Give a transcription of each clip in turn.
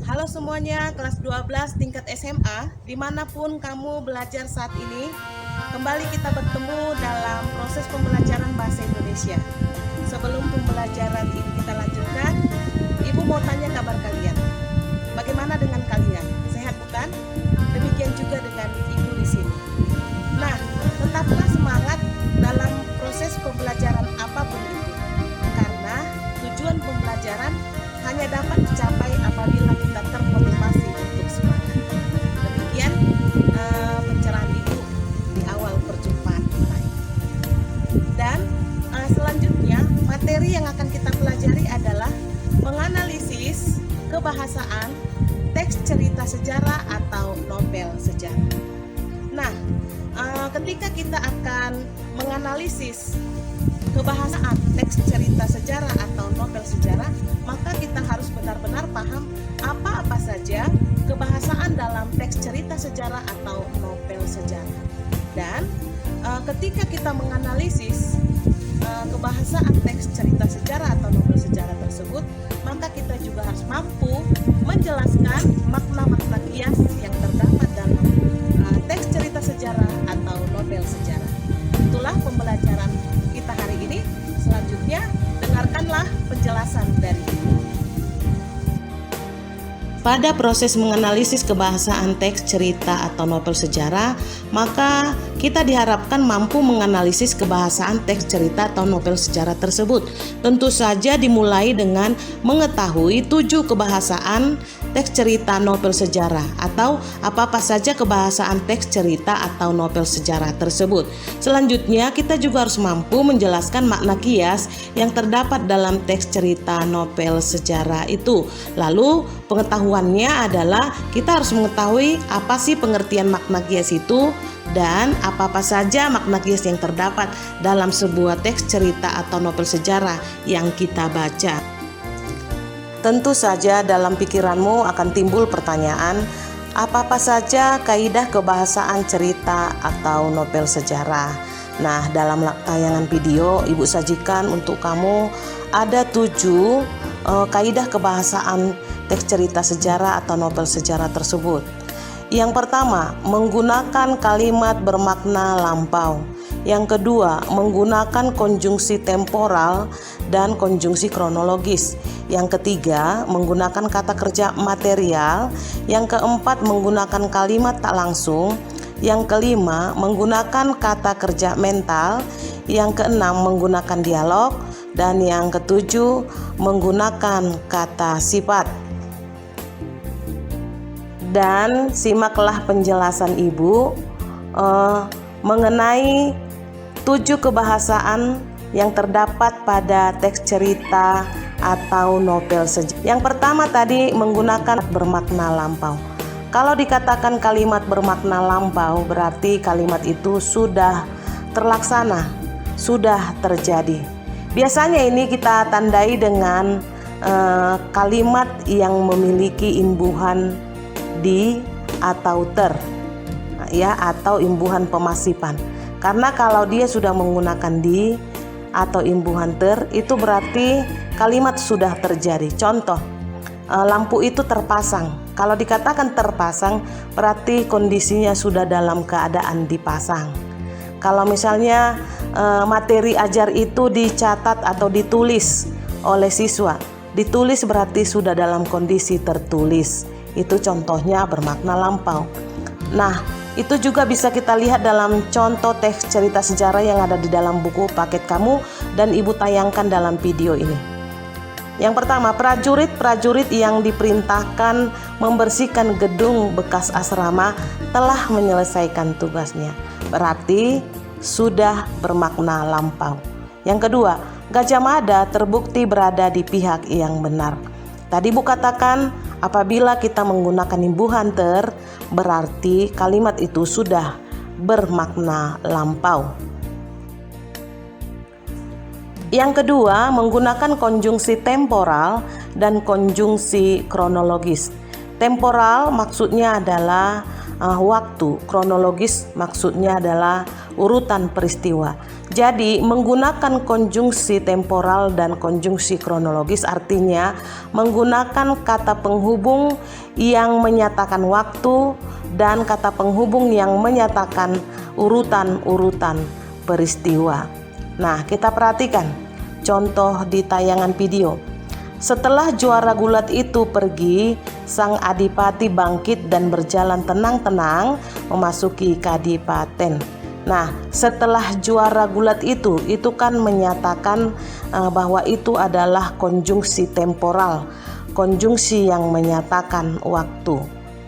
Halo semuanya, kelas 12 tingkat SMA, dimanapun kamu belajar saat ini, kembali kita bertemu dalam proses pembelajaran bahasa Indonesia. Sebelum pembelajaran ini kita lanjutkan, Ibu mau tanya kabar kalian. Bagaimana dengan kalian? Sehat bukan? Demikian juga dengan Ibu di sini. Nah, tetaplah semangat dalam proses pembelajaran apapun itu. Karena tujuan pembelajaran hanya dapat dicapai apabila kita termotivasi untuk semangat. Demikian pencerahan Ibu di awal perjumpaan kita. Dan selanjutnya materi yang akan kita pelajari adalah menganalisis kebahasaan teks cerita sejarah atau novel sejarah. Nah, ketika kita akan menganalisis kebahasaan teks cerita sejarah atau novel sejarah, maka kita harus benar-benar paham apa-apa saja kebahasaan dalam teks cerita sejarah atau novel sejarah. Dan ketika kita menganalisis kebahasaan teks cerita sejarah atau novel sejarah tersebut, maka kita juga harus mampu menjelaskan makna-makna kias yang terdapat dalam teks cerita sejarah atau novel sejarah. Itulah pembelajaran kita hari ini. Selanjutnya, dengarkanlah penjelasan dari Ibu. Pada proses menganalisis kebahasaan teks cerita atau novel sejarah, maka kita diharapkan mampu menganalisis kebahasaan teks cerita atau novel sejarah tersebut. Tentu saja dimulai dengan mengetahui 7 kebahasaan teks cerita novel sejarah atau apa-apa saja kebahasaan teks cerita atau novel sejarah tersebut. Selanjutnya, kita juga harus mampu menjelaskan makna kias yang terdapat dalam teks cerita novel sejarah itu. Lalu pengetahuannya adalah kita harus mengetahui apa sih pengertian makna kias itu dan apa-apa saja makna kias yang terdapat dalam sebuah teks cerita atau novel sejarah yang kita baca. Tentu saja dalam pikiranmu akan timbul pertanyaan, apa-apa saja kaidah kebahasaan cerita atau novel sejarah. Nah, dalam tayangan video Ibu sajikan untuk kamu ada 7 kaidah kebahasaan teks cerita sejarah atau novel sejarah tersebut. Yang pertama, menggunakan kalimat bermakna lampau. Yang kedua, menggunakan konjungsi temporal dan konjungsi kronologis. Yang ketiga, menggunakan kata kerja material. Yang keempat, menggunakan kalimat tak langsung. Yang kelima, menggunakan kata kerja mental. Yang keenam, menggunakan dialog. Dan yang ketujuh, menggunakan kata sifat. Dan simaklah penjelasan Ibu mengenai 7 kebahasaan yang terdapat pada teks cerita atau novel sejarah. Yang pertama tadi menggunakan bermakna lampau. Kalau dikatakan kalimat bermakna lampau, berarti kalimat itu sudah terlaksana, sudah terjadi. Biasanya ini kita tandai dengan kalimat yang memiliki imbuhan di atau ter, ya, atau imbuhan pemasifan. Karena kalau dia sudah menggunakan di atau imbuhan ter, itu berarti kalimat sudah terjadi. Contoh, lampu itu terpasang. Kalau dikatakan terpasang, berarti kondisinya sudah dalam keadaan dipasang. Kalau misalnya materi ajar itu dicatat atau ditulis oleh siswa, ditulis berarti sudah dalam kondisi tertulis. Itu contohnya bermakna lampau. Nah, itu juga bisa kita lihat dalam contoh teks cerita sejarah yang ada di dalam buku paket kamu dan Ibu tayangkan dalam video ini. Yang pertama, prajurit-prajurit yang diperintahkan membersihkan gedung bekas asrama telah menyelesaikan tugasnya. Berarti sudah bermakna lampau. Yang kedua, Gajah Mada terbukti berada di pihak yang benar. Tadi Bu katakan apabila kita menggunakan imbuhan ter, berarti kalimat itu sudah bermakna lampau. Yang kedua, menggunakan konjungsi temporal dan konjungsi kronologis. Temporal maksudnya adalah waktu, kronologis maksudnya adalah urutan peristiwa. Jadi menggunakan konjungsi temporal dan konjungsi kronologis artinya menggunakan kata penghubung yang menyatakan waktu dan kata penghubung yang menyatakan urutan-urutan peristiwa. Nah, kita perhatikan contoh di tayangan video. Setelah juara gulat itu pergi, sang adipati bangkit dan berjalan tenang-tenang memasuki kadipaten. Nah, setelah juara gulat itu kan menyatakan bahwa itu adalah konjungsi temporal, konjungsi yang menyatakan waktu,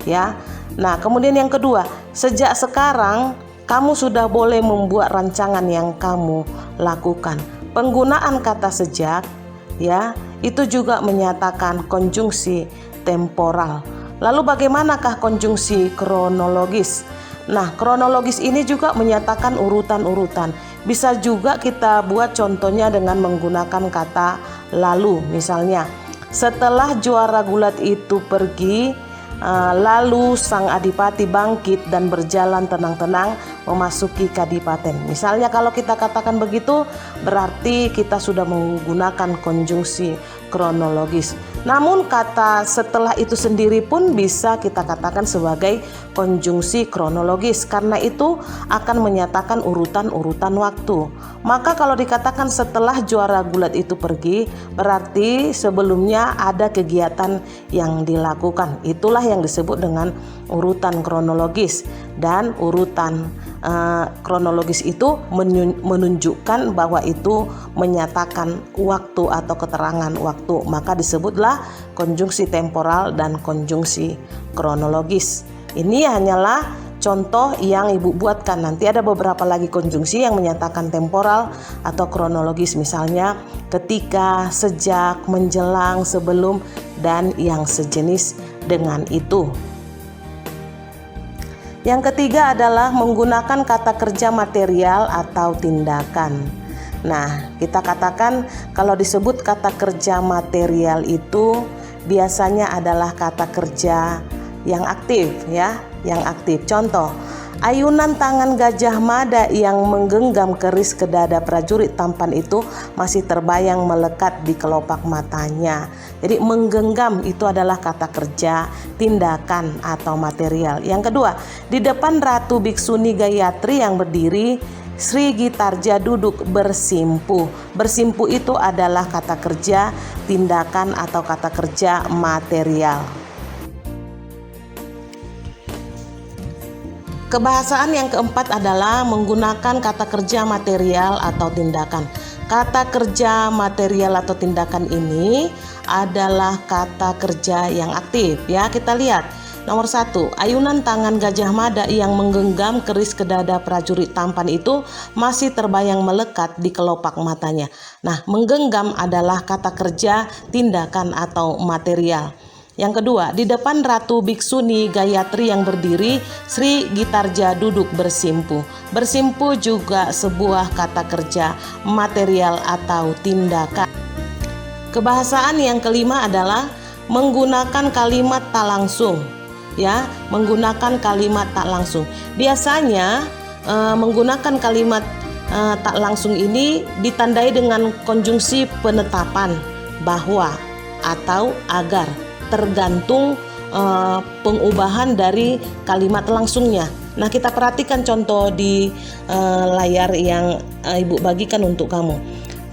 ya. Nah, kemudian yang kedua, sejak sekarang kamu sudah boleh membuat rancangan yang kamu lakukan. Penggunaan kata sejak, ya, itu juga menyatakan konjungsi temporal. Lalu bagaimanakah konjungsi kronologis? Nah, kronologis ini juga menyatakan urutan-urutan. Bisa juga kita buat contohnya dengan menggunakan kata lalu. Misalnya, setelah juara gulat itu pergi, lalu sang adipati bangkit dan berjalan tenang-tenang memasuki kadipaten. Misalnya kalau kita katakan begitu, berarti kita sudah menggunakan konjungsi kronologis. Namun kata setelah itu sendiri pun bisa kita katakan sebagai konjungsi kronologis karena itu akan menyatakan urutan-urutan waktu. Maka kalau dikatakan setelah juara gulat itu pergi, berarti sebelumnya ada kegiatan yang dilakukan. Itulah yang disebut dengan urutan kronologis. Dan urutan kronologis itu menunjukkan bahwa itu menyatakan waktu atau keterangan waktu, maka disebutlah konjungsi temporal dan konjungsi kronologis. Ini hanyalah contoh yang ibu buatkan. Nanti ada beberapa lagi konjungsi yang menyatakan temporal atau kronologis, misalnya ketika, sejak, menjelang, sebelum, dan yang sejenis dengan itu. Yang ketiga adalah menggunakan kata kerja material atau tindakan. Nah, kita katakan kalau disebut kata kerja material itu biasanya adalah kata kerja yang aktif, ya, yang aktif. Contoh, ayunan tangan Gajah Mada yang menggenggam keris ke dada prajurit tampan itu masih terbayang melekat di kelopak matanya. Jadi menggenggam itu adalah kata kerja tindakan atau material. Yang kedua, di depan Ratu Biksuni Gayatri yang berdiri, Sri Gitarja duduk bersimpu. Bersimpu itu adalah kata kerja tindakan atau kata kerja material. Kebahasaan yang keempat adalah menggunakan kata kerja material atau tindakan. Kata kerja material atau tindakan ini adalah kata kerja yang aktif, ya. Kita lihat. Nomor 1, ayunan tangan Gajah Mada yang menggenggam keris ke dada prajurit tampan itu masih terbayang melekat di kelopak matanya. Nah, menggenggam adalah kata kerja tindakan atau material. Yang kedua, di depan Ratu Biksuni Gayatri yang berdiri, Sri Gitarja duduk bersimpu. Bersimpu juga sebuah kata kerja material atau tindakan. Kebahasaan yang kelima adalah menggunakan kalimat tak langsung, ya, menggunakan kalimat tak langsung. Biasanya menggunakan kalimat tak langsung ini ditandai dengan konjungsi penetapan bahwa atau agar, tergantung pengubahan dari kalimat langsungnya. Nah, kita perhatikan contoh di layar yang ibu bagikan untuk kamu.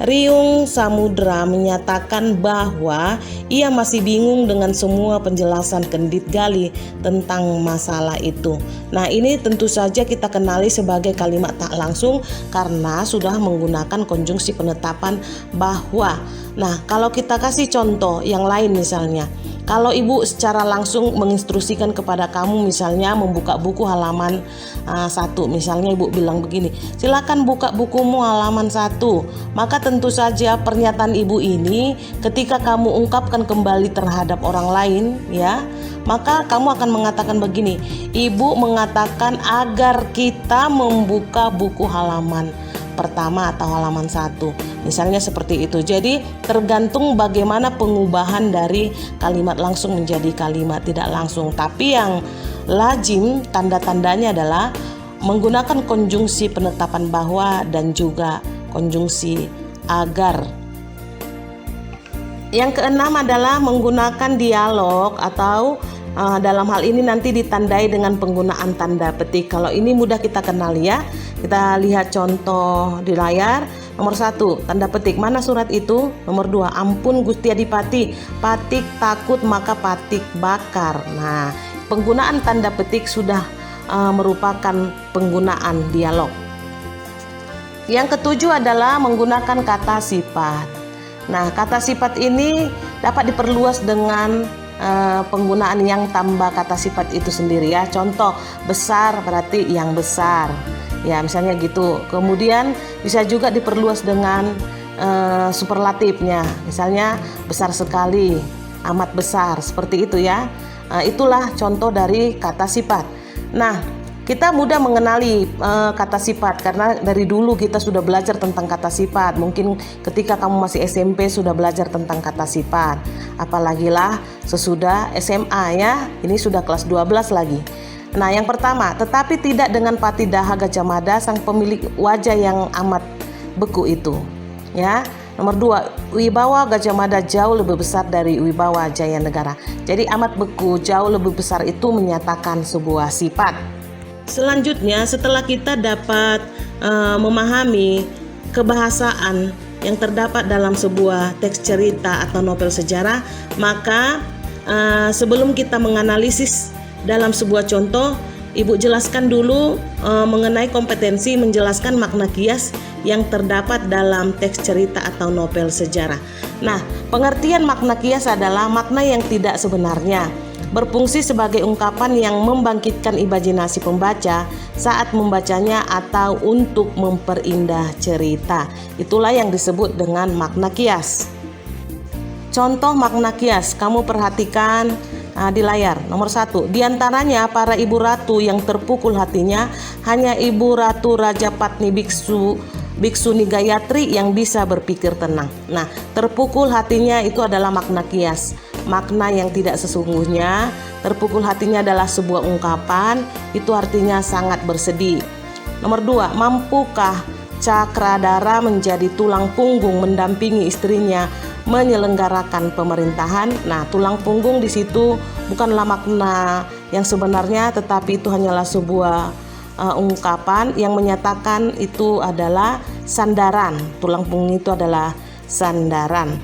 Riung Samudra menyatakan bahwa ia masih bingung dengan semua penjelasan Kendit Gali tentang masalah itu. Nah, ini tentu saja kita kenali sebagai kalimat tak langsung karena sudah menggunakan konjungsi penetapan bahwa. Nah, kalau kita kasih contoh yang lain misalnya, kalau ibu secara langsung menginstruksikan kepada kamu misalnya membuka buku halaman 1, misalnya ibu bilang begini, silakan buka bukumu halaman 1. Maka tentu saja pernyataan ibu ini ketika kamu ungkapkan kembali terhadap orang lain, ya, maka kamu akan mengatakan begini, ibu mengatakan agar kita membuka buku halaman pertama atau halaman 1, misalnya seperti itu. Jadi tergantung bagaimana pengubahan dari kalimat langsung menjadi kalimat tidak langsung. Tapi yang lazim tanda-tandanya adalah menggunakan konjungsi penetapan bahwa dan juga konjungsi agar. Yang keenam adalah menggunakan dialog atau dalam hal ini nanti ditandai dengan penggunaan tanda petik. Kalau ini mudah kita kenal ya. Kita lihat contoh di layar. Nomor 1, tanda petik. Mana surat itu? Nomor 2, ampun Gusti Adipati, Patik takut maka Patik bakar. Nah, penggunaan tanda petik sudah merupakan penggunaan dialog. Yang ketujuh adalah menggunakan kata sifat. Nah, kata sifat ini dapat diperluas dengan penggunaan yang tambah kata sifat itu sendiri ya. Contoh, besar berarti yang besar. Ya, misalnya gitu. Kemudian bisa juga diperluas dengan superlatifnya. Misalnya besar sekali, amat besar, seperti itu ya. Itulah contoh dari kata sifat. Nah, kita mudah mengenali kata sifat karena dari dulu kita sudah belajar tentang kata sifat. Mungkin ketika kamu masih SMP sudah belajar tentang kata sifat. Apalagi lah sesudah SMA ya. Ini sudah kelas 12 lagi. Nah, yang pertama, tetapi tidak dengan Pati Daha Gajah Mada sang pemilik wajah yang amat beku itu. Ya. Nomor 2, wibawa Gajah Mada jauh lebih besar dari wibawa Jaya Negara. Jadi amat beku jauh lebih besar itu menyatakan sebuah sifat. Selanjutnya, setelah kita dapat memahami kebahasaan yang terdapat dalam sebuah teks cerita atau novel sejarah, maka sebelum kita menganalisis dalam sebuah contoh, Ibu jelaskan dulu mengenai kompetensi menjelaskan makna kias yang terdapat dalam teks cerita atau novel sejarah. Nah, pengertian makna kias adalah makna yang tidak sebenarnya, berfungsi sebagai ungkapan yang membangkitkan imajinasi pembaca saat membacanya atau untuk memperindah cerita. Itulah yang disebut dengan makna kias. Contoh makna kias, kamu perhatikan di layar. Nomor 1, diantaranya para ibu ratu yang terpukul hatinya hanya ibu ratu Raja Patni Biksuni Gayatri yang bisa berpikir tenang. Nah, terpukul hatinya itu adalah makna kias. Makna yang tidak sesungguhnya, terpukul hatinya adalah sebuah ungkapan, itu artinya sangat bersedih. Nomor 2, mampukah Cakradara menjadi tulang punggung mendampingi istrinya menyelenggarakan pemerintahan? Nah, tulang punggung di situ bukanlah makna yang sebenarnya, tetapi itu hanyalah sebuah ungkapan yang menyatakan itu adalah sandaran. Tulang punggung itu adalah sandaran.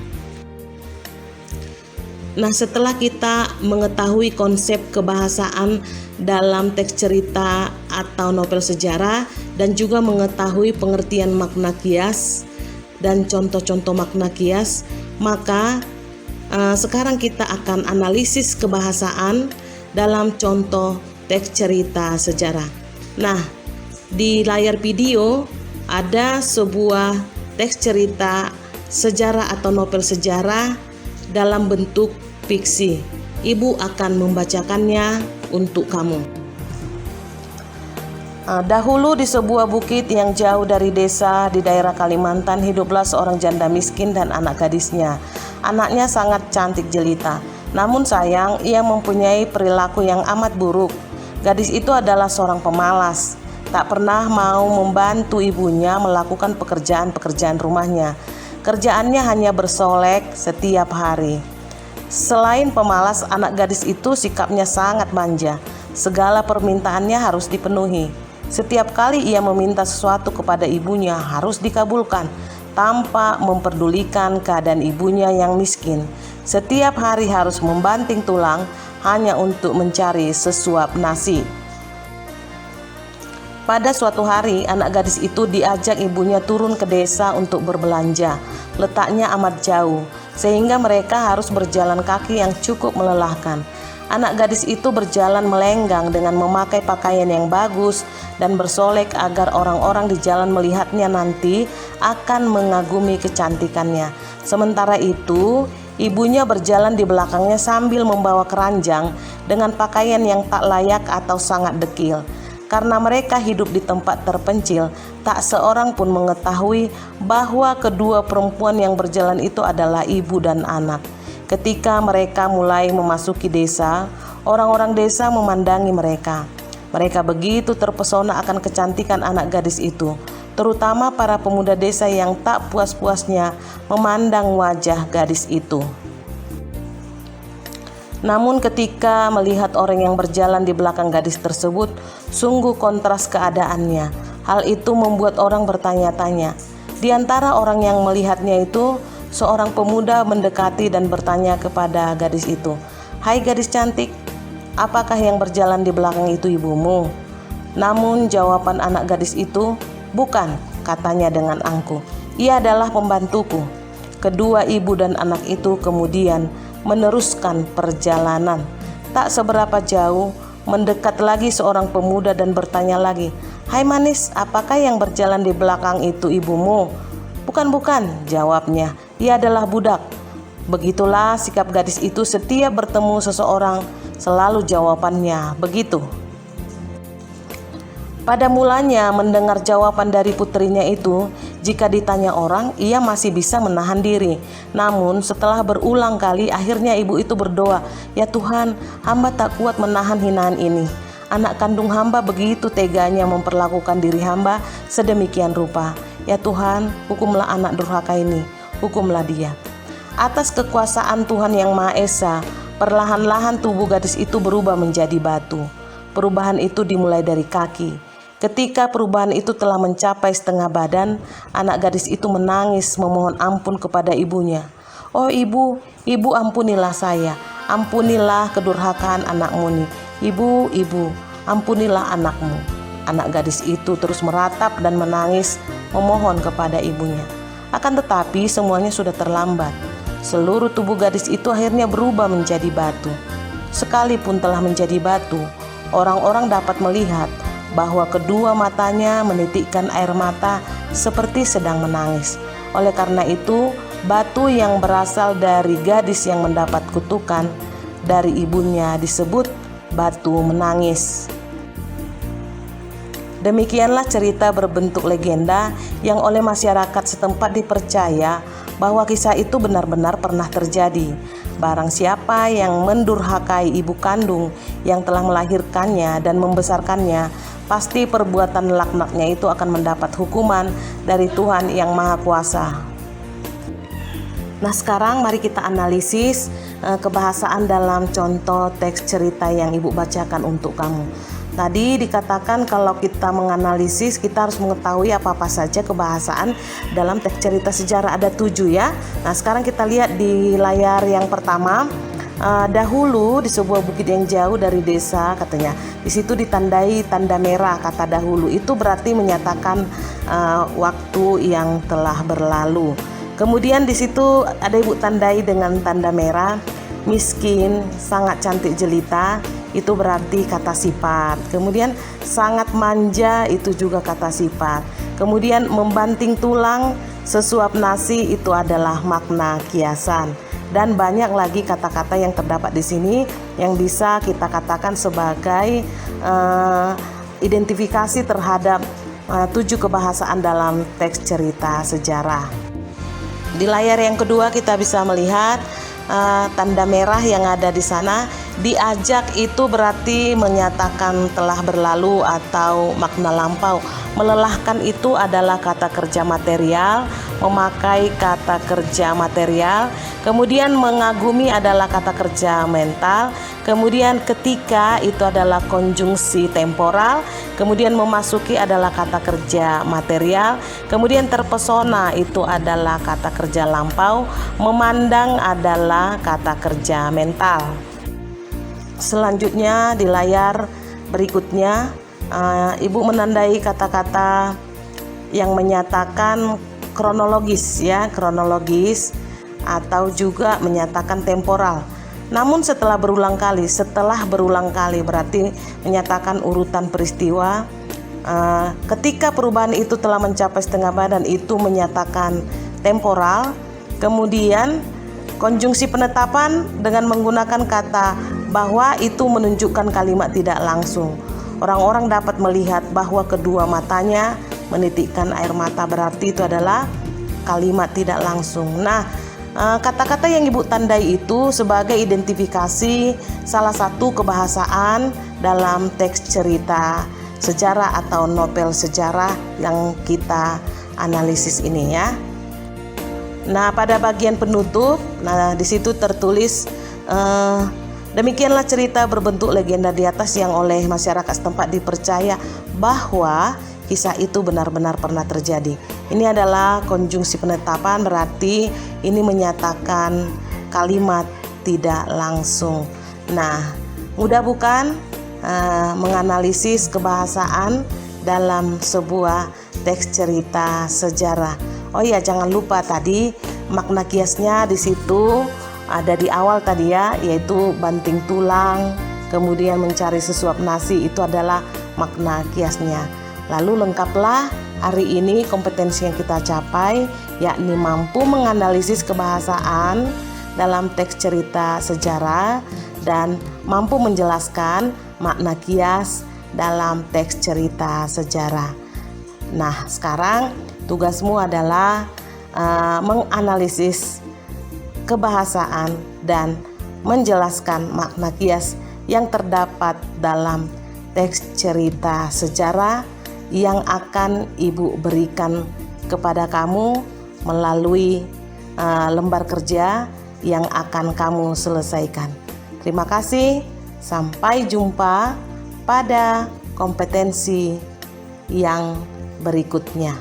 Nah, setelah kita mengetahui konsep kebahasaan dalam teks cerita atau novel sejarah dan juga mengetahui pengertian makna kias dan contoh-contoh makna kias, maka sekarang kita akan analisis kebahasaan dalam contoh teks cerita sejarah. Nah, di layar video ada sebuah teks cerita sejarah atau novel sejarah dalam bentuk fiksi. Ibu akan membacakannya untuk kamu. Dahulu di sebuah bukit yang jauh dari desa di daerah Kalimantan hiduplah seorang janda miskin dan anak gadisnya. Anaknya sangat cantik jelita. Namun sayang, ia mempunyai perilaku yang amat buruk. Gadis itu adalah seorang pemalas, tak pernah mau membantu ibunya melakukan pekerjaan-pekerjaan rumahnya. Kerjaannya hanya bersolek setiap hari. Selain pemalas, anak gadis itu sikapnya sangat manja. Segala permintaannya harus dipenuhi. Setiap kali ia meminta sesuatu kepada ibunya harus dikabulkan tanpa memperdulikan keadaan ibunya yang miskin. Setiap hari harus membanting tulang hanya untuk mencari sesuap nasi. Pada suatu hari, anak gadis itu diajak ibunya turun ke desa untuk berbelanja. Letaknya amat jauh, sehingga mereka harus berjalan kaki yang cukup melelahkan. Anak gadis itu berjalan melenggang dengan memakai pakaian yang bagus dan bersolek agar orang-orang di jalan melihatnya nanti akan mengagumi kecantikannya. Sementara itu, ibunya berjalan di belakangnya sambil membawa keranjang dengan pakaian yang tak layak atau sangat dekil. Karena mereka hidup di tempat terpencil, tak seorang pun mengetahui bahwa kedua perempuan yang berjalan itu adalah ibu dan anak. Ketika mereka mulai memasuki desa, orang-orang desa memandangi mereka. Mereka begitu terpesona akan kecantikan anak gadis itu, terutama para pemuda desa yang tak puas-puasnya memandang wajah gadis itu. Namun ketika melihat orang yang berjalan di belakang gadis tersebut, sungguh kontras keadaannya. Hal itu membuat orang bertanya-tanya. Di antara orang yang melihatnya itu, seorang pemuda mendekati dan bertanya kepada gadis itu, "Hai gadis cantik, apakah yang berjalan di belakang itu ibumu?" Namun jawaban anak gadis itu, "Bukan," katanya dengan angkuh. "Ia adalah pembantuku." Kedua ibu dan anak itu kemudian meneruskan perjalanan. Tak seberapa jauh, mendekat lagi seorang pemuda dan bertanya lagi, "Hai manis, apakah yang berjalan di belakang itu ibumu?" Bukan," jawabnya. "Ia adalah budak." Begitulah sikap gadis itu setiap bertemu seseorang, selalu jawabannya begitu. Pada mulanya mendengar jawaban dari putrinya itu, jika ditanya orang, ia masih bisa menahan diri. Namun setelah berulang kali, akhirnya ibu itu berdoa, "Ya Tuhan, hamba tak kuat menahan hinaan ini. Anak kandung hamba begitu teganya memperlakukan diri hamba sedemikian rupa. Ya Tuhan, hukumlah anak durhaka ini, hukumlah dia." Atas kekuasaan Tuhan yang Maha Esa, perlahan-lahan tubuh gadis itu berubah menjadi batu. Perubahan itu dimulai dari kaki. Ketika perubahan itu telah mencapai setengah badan, anak gadis itu menangis memohon ampun kepada ibunya. "Oh ibu, ibu ampunilah saya, ampunilah kedurhakaan anakmu nih. Ibu, ampunilah anakmu." Anak gadis itu terus meratap dan menangis memohon kepada ibunya. Akan tetapi semuanya sudah terlambat. Seluruh tubuh gadis itu akhirnya berubah menjadi batu. Sekalipun telah menjadi batu, orang-orang dapat melihat bahwa kedua matanya menitikkan air mata seperti sedang menangis. Oleh karena itu, batu yang berasal dari gadis yang mendapat kutukan dari ibunya disebut batu menangis. Demikianlah cerita berbentuk legenda yang oleh masyarakat setempat dipercaya bahwa kisah itu benar-benar pernah terjadi. Barang siapa yang mendurhakai ibu kandung yang telah melahirkannya dan membesarkannya, pasti perbuatan laknatnya itu akan mendapat hukuman dari Tuhan yang Maha Kuasa. Nah, sekarang mari kita analisis kebahasaan dalam contoh teks cerita yang Ibu bacakan untuk kamu. Tadi dikatakan kalau kita menganalisis, kita harus mengetahui apa-apa saja kebahasaan dalam teks cerita sejarah, ada 7 ya. Nah, sekarang kita lihat di layar yang pertama. Dahulu di sebuah bukit yang jauh dari desa, katanya. Di situ ditandai tanda merah, kata dahulu. Itu berarti menyatakan waktu yang telah berlalu. Kemudian di situ ada ibu tandai dengan tanda merah, miskin, sangat cantik jelita, itu berarti kata sifat. Kemudian sangat manja, itu juga kata sifat. Kemudian membanting tulang, sesuap nasi, itu adalah makna kiasan. Dan banyak lagi kata-kata yang terdapat di sini yang bisa kita katakan sebagai identifikasi terhadap 7 kebahasaan dalam teks cerita sejarah. Di layar yang kedua kita bisa melihat tanda merah yang ada di sana. Diajak itu berarti menyatakan telah berlalu atau makna lampau. Melelahkan itu adalah kata kerja material, memakai kata kerja material. Kemudian mengagumi adalah kata kerja mental. Kemudian ketika itu adalah konjungsi temporal. Kemudian memasuki adalah kata kerja material. Kemudian terpesona itu adalah kata kerja lampau. Memandang adalah kata kerja mental. Selanjutnya di layar berikutnya, Ibu menandai kata-kata yang menyatakan kronologis ya, kronologis atau juga menyatakan temporal. Namun setelah berulang kali berarti menyatakan urutan peristiwa. Ketika perubahan itu telah mencapai setengah badan, itu menyatakan temporal. Kemudian konjungsi penetapan dengan menggunakan kata bahwa itu menunjukkan kalimat tidak langsung. Orang-orang dapat melihat bahwa kedua matanya menitikkan air mata, berarti itu adalah kalimat tidak langsung. Nah, Kata-kata yang Ibu tandai itu sebagai identifikasi salah satu kebahasaan dalam teks cerita sejarah atau novel sejarah yang kita analisis ini ya. Nah, pada bagian penutup, di situ tertulis demikianlah cerita berbentuk legenda di atas yang oleh masyarakat setempat dipercaya bahwa kisah itu benar-benar pernah terjadi. Ini adalah konjungsi penetapan, berarti ini menyatakan kalimat tidak langsung. Nah, mudah bukan menganalisis kebahasaan dalam sebuah teks cerita sejarah. Oh ya, jangan lupa tadi makna kiasnya di situ ada di awal tadi ya, yaitu banting tulang, kemudian mencari sesuap nasi, itu adalah makna kiasnya. Lalu lengkaplah hari ini kompetensi yang kita capai, yakni mampu menganalisis kebahasaan dalam teks cerita sejarah dan mampu menjelaskan makna kias dalam teks cerita sejarah. Nah, sekarang tugasmu adalah menganalisis kebahasaan dan menjelaskan makna kias yang terdapat dalam teks cerita sejarah yang akan Ibu berikan kepada kamu melalui lembar kerja yang akan kamu selesaikan. Terima kasih, sampai jumpa pada kompetensi yang berikutnya.